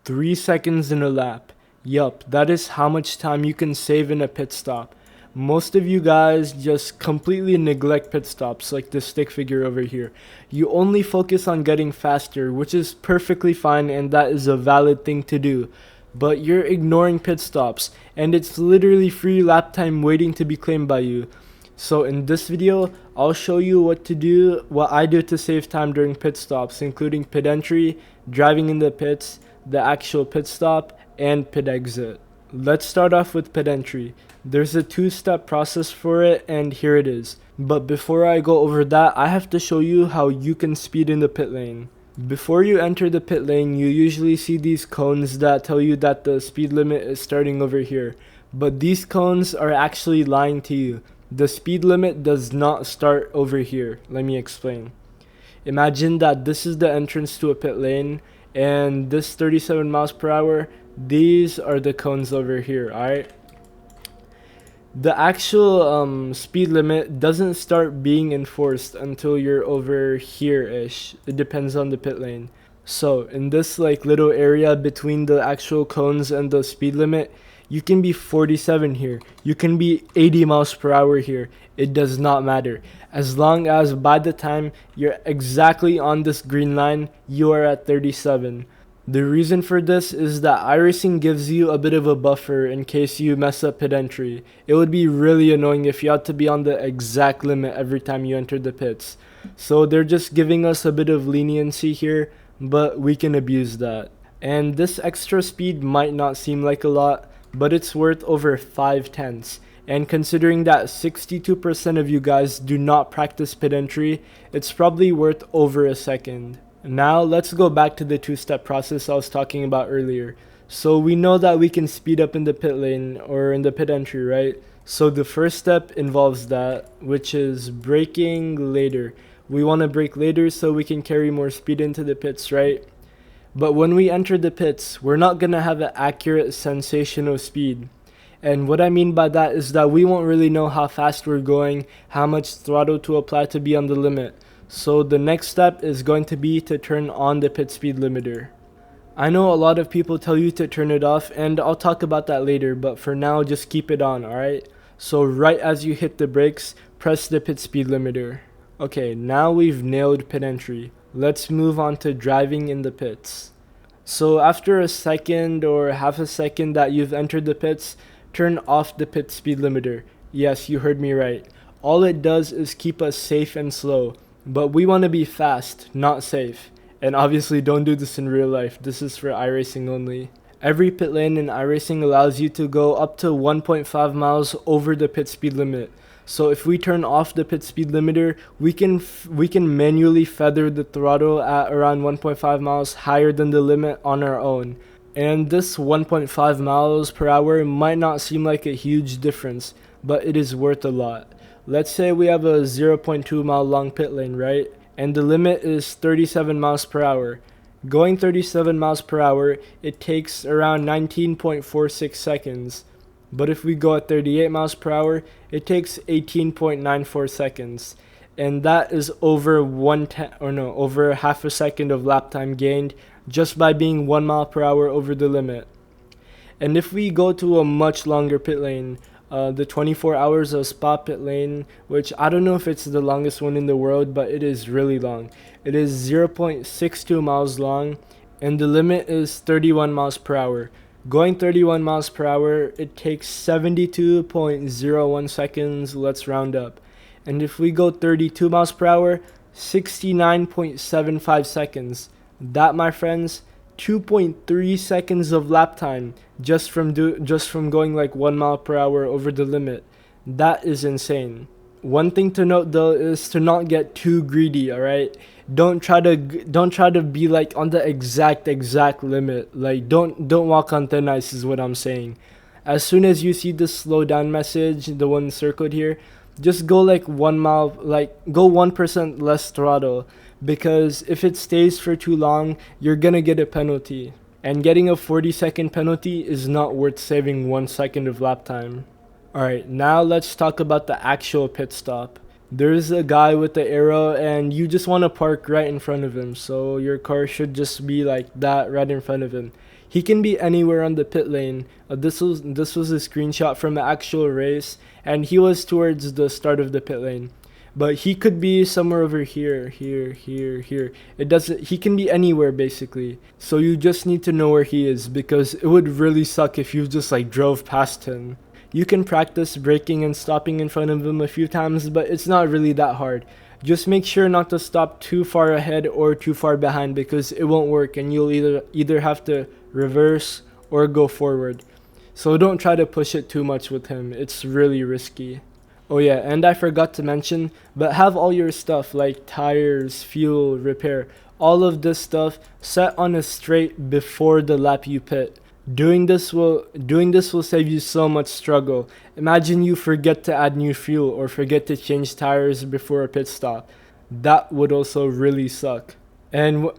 3 seconds in a lap. Yup, that is how much time you can save in a pit stop. Most of you guys just completely neglect pit stops like the stick figure over here. You only focus on getting faster, which is perfectly fine and that is a valid thing to do. But you're ignoring pit stops and it's literally free lap time waiting to be claimed by you. So in this video, I'll show you what I do to save time during pit stops, including pit entry, driving in the pits, the actual pit stop, and pit exit. Let's start off with pit entry. There's a two-step process for it and here it is. But before I go over that, I have to show you how you can speed in the pit lane. Before you enter the pit lane, you usually see these cones that tell you that the speed limit is starting over here. But these cones are actually lying to you. The speed limit does not start over here. Let me explain. Imagine that this is the entrance to a pit lane and this 37 miles per hour, these are the cones over here, alright? The actual speed limit doesn't start being enforced until you're over here-ish. It depends on the pit lane. So in this like little area between the actual cones and the speed limit, you can be 47 here. You can be 80 miles per hour here. It does not matter. As long as by the time you're exactly on this green line, you are at 37. The reason for this is that iRacing gives you a bit of a buffer in case you mess up pit entry. It would be really annoying if you had to be on the exact limit every time you enter the pits. So they're just giving us a bit of leniency here, but we can abuse that. And this extra speed might not seem like a lot, but it's worth over 5/10. And considering that 62% of you guys do not practice pit entry, it's probably worth over a second. Now let's go back to the two-step process I was talking about earlier. So we know that we can speed up in the pit lane or in the pit entry, right? So the first step involves that, which is braking later. We want to brake later so we can carry more speed into the pits, right? But when we enter the pits, we're not going to have an accurate sensation of speed. And what I mean by that is that we won't really know how fast we're going, how much throttle to apply to be on the limit. So the next step is going to be to turn on the pit speed limiter. I know a lot of people tell you to turn it off and I'll talk about that later, but for now just keep it on, alright? So right as you hit the brakes, press the pit speed limiter. Okay, now we've nailed pit entry. Let's move on to driving in the pits. So after a second or half a second that you've entered the pits, turn off the pit speed limiter. Yes, you heard me right. All it does is keep us safe and slow. But we want to be fast, not safe. And obviously don't do this in real life. This is for iRacing only. Every pit lane in iRacing allows you to go up to 1.5 miles over the pit speed limit. So if we turn off the pit speed limiter, we can manually feather the throttle at around 1.5 miles higher than the limit on our own. And this 1.5 miles per hour might not seem like a huge difference, but it is worth a lot. Let's say we have a 0.2 mile long pit lane, right? And the limit is 37 miles per hour. Going 37 miles per hour, it takes around 19.46 seconds. But if we go at 38 miles per hour, it takes 18.94 seconds. And that is over over half a second of lap time gained just by being 1 mile per hour over the limit. And if we go to a much longer pit lane, the 24 hours of Spa pit lane, which I don't know if it's the longest one in the world, but it is really long. It is 0.62 miles long and the limit is 31 miles per hour. Going 31 miles per hour, it takes 72.01 seconds, let's round up. And if we go 32 miles per hour, 69.75 seconds. That, my friends, 2.3 seconds of lap time just from going like 1 mile per hour over the limit. That is insane. One thing to note though is to not get too greedy, alright? Don't try to be like on the exact limit. Like don't walk on thin ice is what I'm saying. As soon as you see the slow down message, the one circled here, just go like 1 mile, like go 1% less throttle, because if it stays for too long, you're gonna get a penalty. And getting a 40-second penalty is not worth saving 1 second of lap time. Alright, now let's talk about the actual pit stop. there's a guy with the arrow and you just want to park right in front of him. So your car should just be like that right in front of him. He can be anywhere on the pit lane. This was a screenshot from an actual race, and he was towards the start of the pit lane. But he could be somewhere over here, here. It doesn't. He can be anywhere basically. So you just need to know where he is, because it would really suck if you just like drove past him. You can practice braking and stopping in front of him a few times, but it's not really that hard. Just make sure not to stop too far ahead or too far behind, because it won't work and you'll either have to reverse or go forward. So don't try to push it too much with him. It's really risky. Oh yeah, and I forgot to mention, but have all your stuff like tires, fuel, repair, all of this stuff set on a straight before the lap you pit. Doing this will save you so much struggle. Imagine you forget to add new fuel or forget to change tires before a pit stop. That would also really suck. And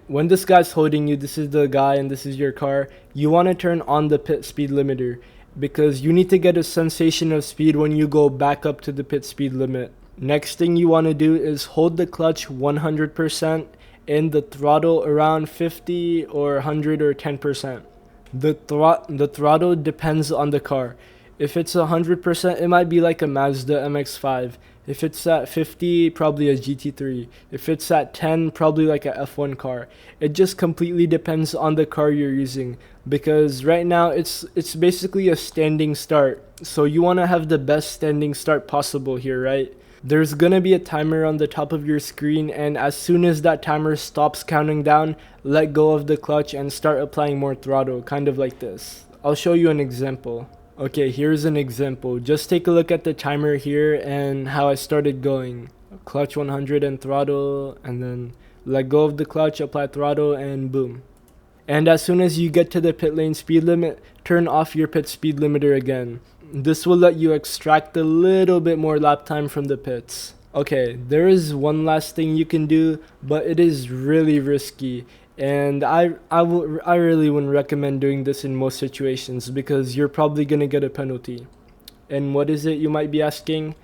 when this guy's holding you, this is the guy and this is your car, you want to turn on the pit speed limiter, because you need to get a sensation of speed when you go back up to the pit speed limit. Next thing you want to do is hold the clutch 100% and the throttle around 50 or 100 or 10%. The throttle depends on the car. If it's 100%, it might be like a Mazda MX-5. If it's at 50, probably a GT3. If it's at 10, probably like a F1 car. It just completely depends on the car you're using, because right now it's basically a standing start. So you want to have the best standing start possible here, right? There's gonna be a timer on the top of your screen, and as soon as that timer stops counting down, let go of the clutch and start applying more throttle, kind of like this. I'll show you an example. Okay, here's an example. Just take a look at the timer here and how I started going. Clutch 100 and throttle, and then let go of the clutch, apply throttle, and boom. And as soon as you get to the pit lane speed limit, turn off your pit speed limiter again. This will let you extract a little bit more lap time from the pits. Okay, there is one last thing you can do, but it is really risky. And I really wouldn't recommend doing this in most situations, because you're probably gonna get a penalty. And what is it, you might be asking?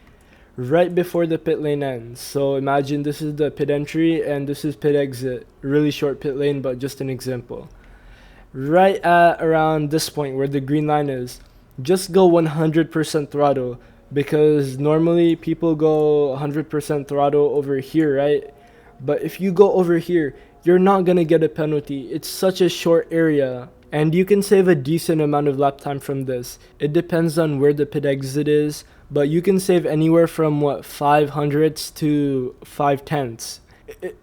Right before the pit lane ends. So imagine this is the pit entry and this is pit exit. Really short pit lane, but just an example. Right at around this point where the green line is, just go 100% throttle, because normally people go 100% throttle over here, right? But if you go over here, you're not gonna get a penalty. It's such a short area, and you can save a decent amount of lap time from this. It depends on where the pit exit is, but you can save anywhere from 5/100ths to 5/10ths.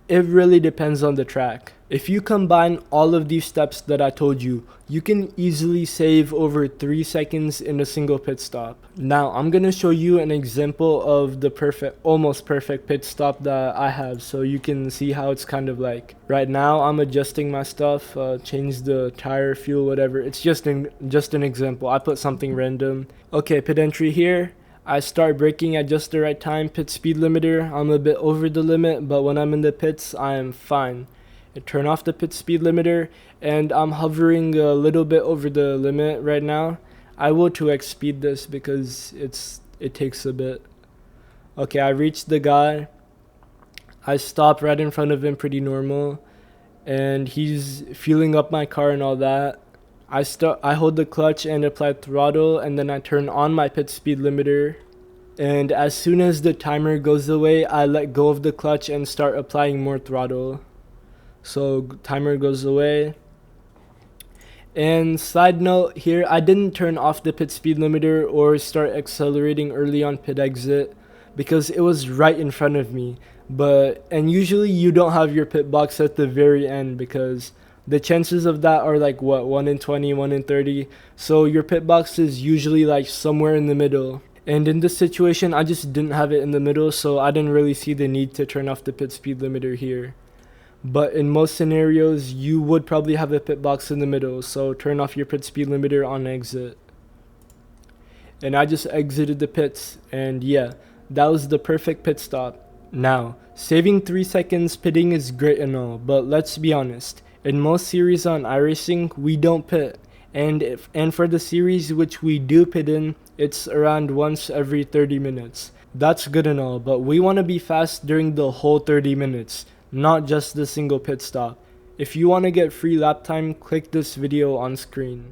It really depends on the track. If you combine all of these steps that I told you, you can easily save over 3 seconds in a single pit stop. Now I'm gonna show you an example of the almost perfect pit stop that I have, so you can see how it's kind of like. Right now I'm adjusting my stuff, change the tire, fuel, whatever. It's just an example. I put something random. Okay, pit entry here. I start braking at just the right time, pit speed limiter. I'm a bit over the limit, but when I'm in the pits, I am fine. I turn off the pit speed limiter, and I'm hovering a little bit over the limit right now. I will 2x speed this because it takes a bit. Okay, I reached the guy. I stop right in front of him, pretty normal, and he's fueling up my car and all that. I hold the clutch and apply throttle, and then I turn on my pit speed limiter. And as soon as the timer goes away, I let go of the clutch and start applying more throttle. So timer goes away. And side note here, I didn't turn off the pit speed limiter or start accelerating early on pit exit because it was right in front of me. And usually you don't have your pit box at the very end, because the chances of that are like 1 in 20, 1 in 30. So your pit box is usually like somewhere in the middle. And in this situation, I just didn't have it in the middle, so I didn't really see the need to turn off the pit speed limiter here. But in most scenarios, you would probably have a pit box in the middle, so turn off your pit speed limiter on exit. And I just exited the pits, and yeah, that was the perfect pit stop. Now, saving 3 seconds pitting is great and all, but let's be honest. In most series on iRacing, we don't pit. And for the series which we do pit in, it's around once every 30 minutes. That's good and all, but we want to be fast during the whole 30 minutes, not just the single pit stop. If you want to get free lap time, click this video on screen.